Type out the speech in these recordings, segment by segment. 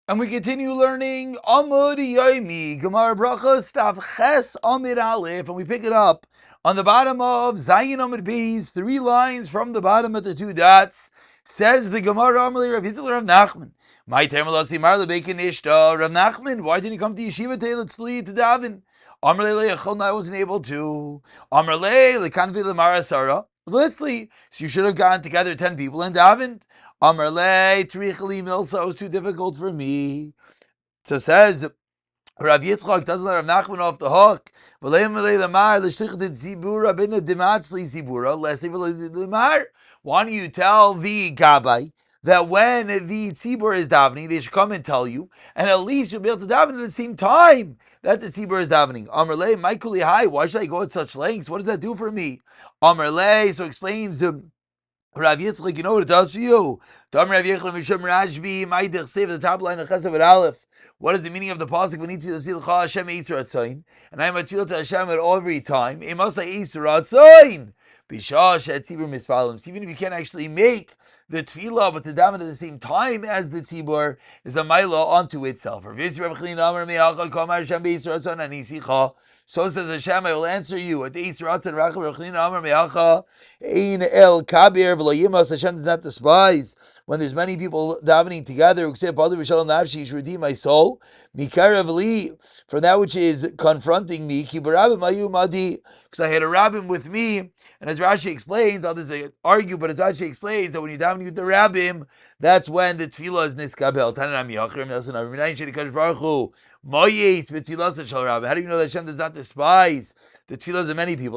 And we continue learning Amud Yomi, Gemara Berachos, Stav Ches Amid Aleph, and we pick it up on the bottom of Zayin Amid Beis, 3 lines from the bottom of the 2 dots. Says the Gemara Amali Rav Yitzchak Rav Nachman. My termalasi marle bacon ishta Rav Nachman. Why didn't he come to yeshiva to daven? Amrle I wasn't able to. Amrle lekanvi lemara Sarah. Let's so you should have gotten together 10 people and davened. Amarle Trichli Milsa was too difficult for me. So says Rav Yitzchak doesn't let Rav Nachman off the hook. Why don't you tell the Gabbai that when the tzibur is davening, they should come and tell you, and at least you'll be able to daven at the same time that the tzibur is davening. Amarle, Michael, hi, why should I go at such lengths? What does that do for me? Amarle, so explains Rav Yitzchak, you know what it does for you? Dam Rav Yechon Mishum Rashbi, Maidich Save the top line of Chesav Aleph. What is the meaning of the pasuk? When Yitzchak Zil Cha Hashem Yisra Atzayin, and I am Atil to Hashem at every time. It must like Yisra Atzayin. Bishash at Tzibur Mispalim. Even if you can't actually make the tefillah, but the daven at the same time as the tzibur is a maila unto itself. Rav Yisrael B'chlin Amar Me'achal Kamar Hashem B'Yisra Atzayin Anisicha. So says Hashem, I will answer you. At the Yisra Atzayin Rachel B'chlin Amar Me'achal. Ein el kabir v'lo yimas. Hashem does not despise when there's many people davening together. Redeem my soul. Mikarav li, from that which is confronting me. Because I had a rabbin with me. And as Rashi explains, others argue, but as Rashi explains that when you're davening with the rabbim, that's when the tefillah is niskabel. How do you know that Hashem does not despise the tefillahs of many people?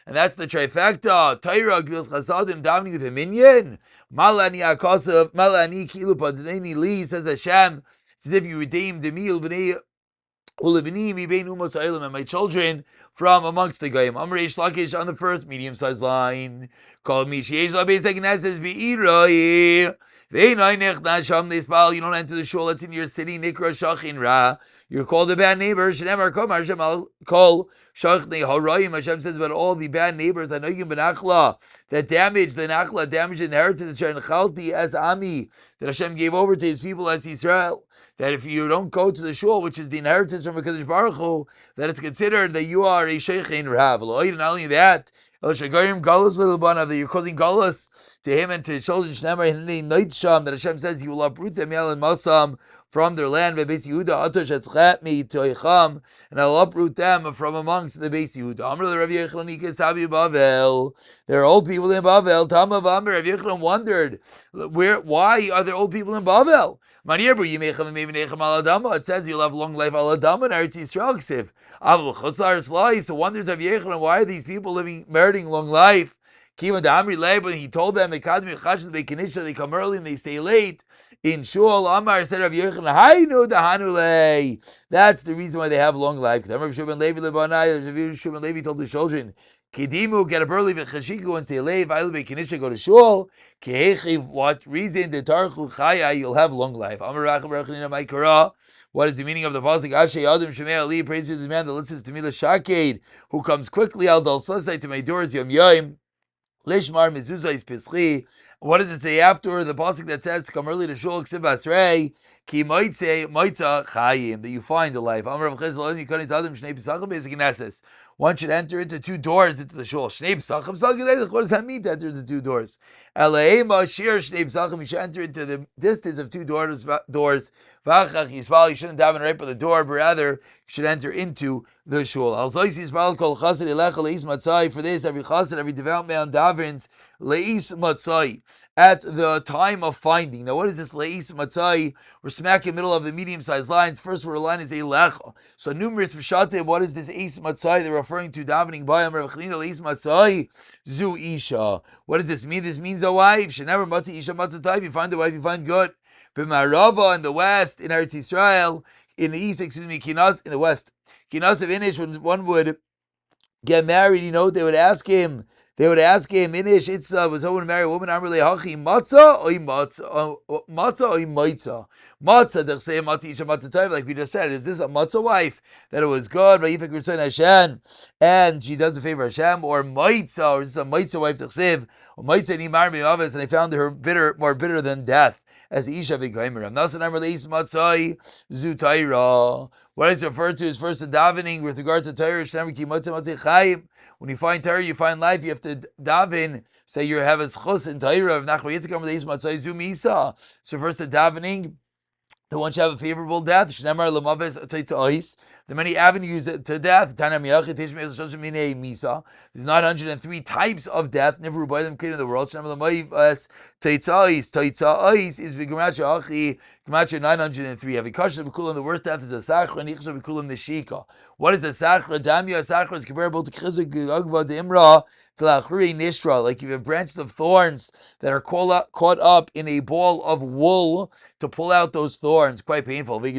And that's the trifecta. Torah, Gvilas Chasadim, davening with a minion. Malani Akasav, Malani Kilu Padneni Li, says Hashem, it's as if you redeemed me, and my children from amongst the Goyim. Amreish Lakish on the first medium-sized line. Called me Sheish Labei Segneses Be'iroi. You don't enter the shul that's in your city. Nikra Shachin Ra. You're called a bad neighbor. Shenemar Kom Hashem Kol Shachne Haroyim. Hashem says about all the bad neighbors. Anoyim Benachla that damaged the Nachla, damaged the inheritance Chalti as Ami that Hashem gave over to His people as Israel. That if you don't go to the shul, which is the inheritance from HaKadosh Baruch Hu, that it's considered that you are a Sheikhin Rav. Not only that, that you're causing galus to him and to his children. That Hashem says He will uproot them and Masam from their land. And I'll uproot them from amongst the Beis Yehuda. There are old people in Bavel. Tama Vamar Rav Yechon wondered, why are there old people in Bavel? It says you'll have long life al Adama and Eretz Yisrael. So wonders of Yechon, why are these people meriting long life? When he told them they come early and they stay late. In Shul Amar said of Yechon, that's the reason why they have long life. Because Shimon Levi told the children, Kidimu, get up early, v'chashiku, and say, Leiv, I'll be Kenisha, go to shul. Kehechiv, what reason? The Tarchu Chaya, you'll have long life. Amar Rachel Berachanina Maikara. What is the meaning of the pasuk? Asher Yadim Shemei Ali, praise to the man that listens to me, the Shaked, who comes quickly, Al Dal Sasai, to my doors, Yom Yom. Lishmar Mezuzah is Peschi. What does it say after the pasuk that says to come early to shul? Ksiv Basrei. Ki moitze moitza chayim, that you find a life. Amar Rav Chesed you can't adam shnei pesachim basic knesses. One should enter into 2 doors into the shul. Shnei pesachim salgedei. What does that mean to enter into 2 doors? Elaima shir shnei pesachim. You should enter into the distance of 2 doors. V'achach yisbal. You shouldn't daven right by the door, but rather you should enter into the shul. Al zois yisbal kol chassid elecha leis matzai. For this, every chassid, every devout man davens leis matzai at the time of finding. Now, what is this leis matzai? We're smack in the middle of the medium-sized lines. First word line is elecha. So numerous pshatim. What is this eis matzai? They're referring to davening by Amar V'chlina leis matzai zu isha. What does this mean? This means a wife. Shenever matzi isha matzatai. You find a wife, you find good. B'marava in the west, in Eretz Yisrael, in the east, Kinas in the west. Kinas of Inish, when one would get married, they would ask him They would ask him, Inish, was someone marry a woman? Amrle hachi matzah or matzah or maitza. Matzah, they'll say matzah isha matzah tov, like we just said. Is this a matzah wife that it was good? Vayifik Ritzayin Hashem, and she does the favor of Hashem, or maitza, or is this a maitza wife? T'chsev, or maitza ni mar mi'avis, and I found her more bitter than death. As Isha v'gaimer. Nasan Amrle is matzai zutaira. What is referred to as first the davening with regard to Torah. When you find Torah, you find life. You have to daven. Say you have a schus in Torah. So first the davening, the one should have a favorable death. There's many avenues to death. There's 903 types of death. Never by them in the world. Is Gematria 903. Have a kasha b'kulam. The worst death is a sachra, and ichsha b'kulam the shika. What is a sachra? Damya a sachra is comparable to chizuk gagva de imra filachuri nishra. Like you have branches of thorns that are caught up in a ball of wool to pull out those thorns. Quite painful. Like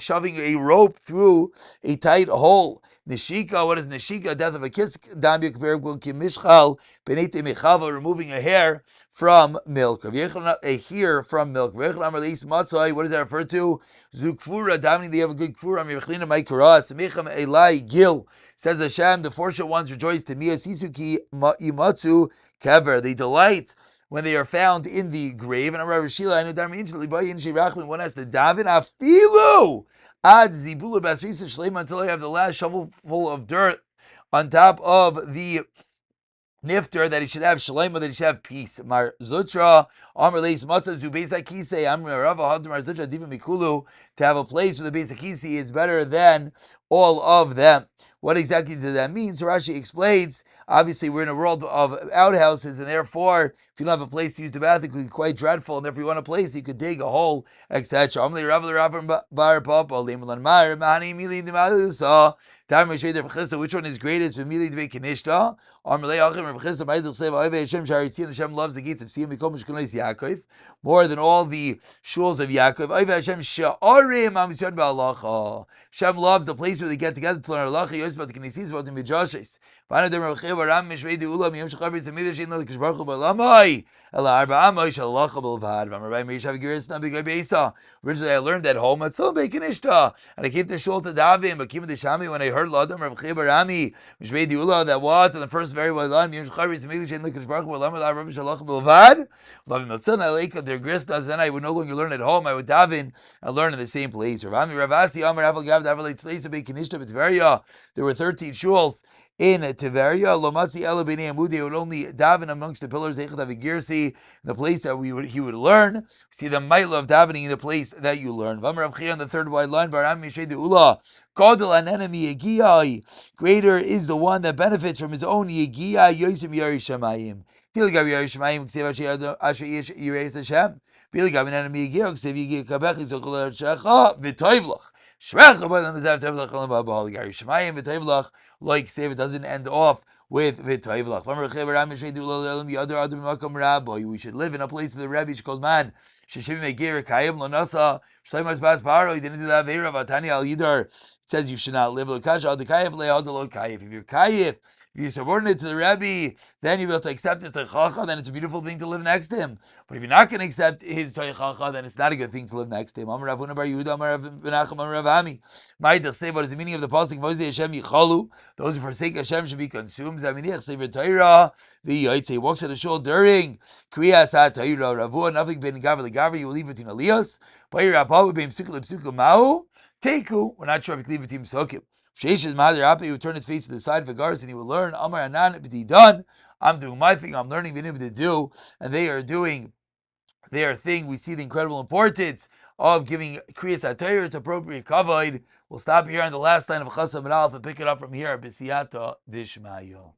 shoving a rope through a tight hole. Nishika, what is Nishika? Death of a kiss. Damya comparable to mishchal benete mechava, removing a hair from milk. A hair from milk. What does that refer to? Zukfura, davening they have a good kfura. Mechlina maikaras. Mechem elai gil. Says Hashem, the fortunate ones rejoice to me. Sisuki imatsu kever. They delight when they are found in the grave. And Rabbi Shila, I know one has to daven afilu ad zibula basrisa shlema, until I have the last shovelful of dirt on top of the nifter, that he should have shalema, that he should have peace. Mar zutra amar leis matzah zu beis hakisei amar rava hadar mar zutra diva mikulu. To have a place with a beis hakisei is better than all of them. What exactly does that mean? So Rashi explains, obviously we're in a world of outhouses, and therefore, if you don't have a place to use the bathroom, it could be quite dreadful, and if you want a place, you could dig a hole, etc. Which one is greatest? Hashem loves the gates of Siyam more than all the shuls of Yaakov. Hashem loves the place where they get together to learn halacha. Yosef about the knesses, about the midrashes. Originally, I learned at home at Tzilbei Kinishta, and I came to shul to Davim. But Kiva Deshami, when I heard Ladam Rav Chei Barami Mishmei Diula, that what in the first very well done. Then I would no longer learn at home. I would daven and learn in the same place. There were 13 shuls in Tiveria. Lomatzi Ela B'nei Amudi would only daven amongst the pillars. The place that he would learn. See the ma'ila of davening in the place that you learn. On the third wide line, greater is the one that benefits from his own yegiah. Yosim Yari Shemayim. Tilgav Yari Shemayim. Ksev Asher Yireis Hashem. Tilgav enemy yegiah. Ksev yegiah kabech yizochol shecha v'toivlach. Shrecha b'adam zav toivlach olam ba'al Yari Shemayim v'toivlach. Like Ksev, it doesn't end off with v'toivlach. We should live in a place of the Rebbe. She calls man. Sheshivim Megir Kayim Lonasa. Shleimas Bas Paro. He didn't do that. Ve'ira Vatani Al Yidar. It says you should not live. If you're kayif, if you're subordinate to the Rebbe, then you'll be able to accept his teichacha. Then it's a beautiful thing to live next to him. But if you're not going to accept his teichacha, then it's not a good thing to live next to him. Amar Rav Huna bar Yehuda, Amar Rav Menachem, Amar Rav Ami. Ma'idach say, what is the meaning of the pasuk? V'ozei Hashem yichalu. Those who forsake Hashem should be consumed. Zaminich sefer Torah. The Yaitse walks at a shul during Kriyas HaTorah. Ravua nothing ben gaver legaver. You will leave between aliyos. Ba'ir Apavu beim psukim lepsukim ma'u. Teku, we're not sure if he could leave a team sokim. Sheishes Madir Api, he would turn his face to the side of the guards and he would learn. Amar Anan b'di done. I'm doing my thing. I'm learning Vinim to do, and they are doing their thing. We see the incredible importance of giving Kriyas HaTorah its appropriate kavod. We'll stop here on the last line of Chasam and Aleph and pick it up from here. B'siyata Dishmayo.